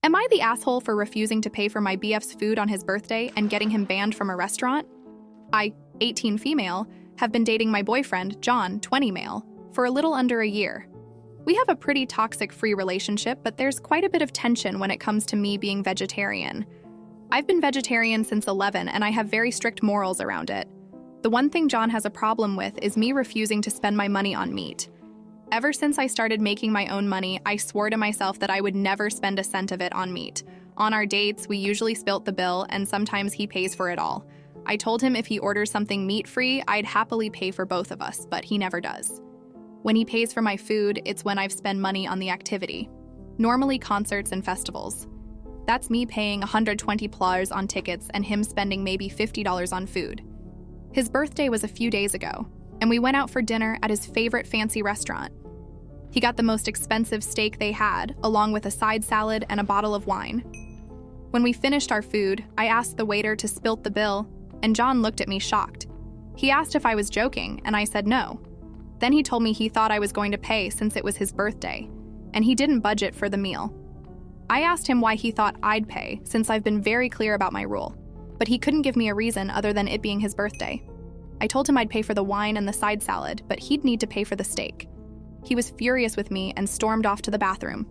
Am I the asshole for refusing to pay for my BF's food on his birthday and getting him banned from a restaurant? I, 18 female, have been dating my boyfriend, John, 20 male, for a little under a year. We have a pretty toxic-free relationship, but there's quite a bit of tension when it comes to me being vegetarian. I've been vegetarian since 11 and I have very strict morals around it. The one thing John has a problem with is me refusing to spend my money on meat. Ever since I started making my own money, I swore to myself that I would never spend a cent of it on meat. On our dates, we usually split the bill, and sometimes he pays for it all. I told him if he orders something meat-free, I'd happily pay for both of us, but he never does. When he pays for my food, it's when I've spent money on the activity. Normally concerts and festivals. That's me paying $120 on tickets and him spending maybe $50 on food. His birthday was a few days ago, and we went out for dinner at his favorite fancy restaurant. He got the most expensive steak they had, along with a side salad and a bottle of wine. When we finished our food, I asked the waiter to split the bill, and John looked at me shocked. He asked if I was joking, and I said no. Then he told me he thought I was going to pay since it was his birthday, and he didn't budget for the meal. I asked him why he thought I'd pay, since I've been very clear about my rule, but he couldn't give me a reason other than it being his birthday. I told him I'd pay for the wine and the side salad, but he'd need to pay for the steak. He was furious with me and stormed off to the bathroom.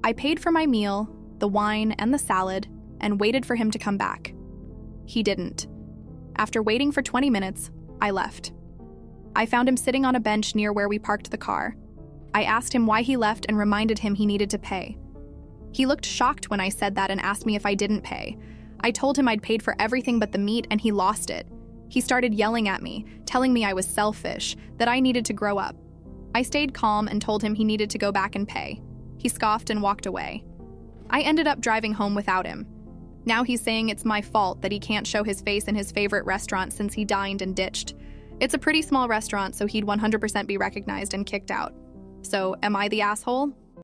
I paid for my meal, the wine, and the salad, and waited for him to come back. He didn't. After waiting for 20 minutes, I left. I found him sitting on a bench near where we parked the car. I asked him why he left and reminded him he needed to pay. He looked shocked when I said that and asked me if I didn't pay. I told him I'd paid for everything but the meat, and he lost it. He started yelling at me, telling me I was selfish, that I needed to grow up. I stayed calm and told him he needed to go back and pay. He scoffed and walked away. I ended up driving home without him. Now he's saying it's my fault that he can't show his face in his favorite restaurant since he dined and ditched. It's a pretty small restaurant, so he'd 100% be recognized and kicked out. So, am I the asshole?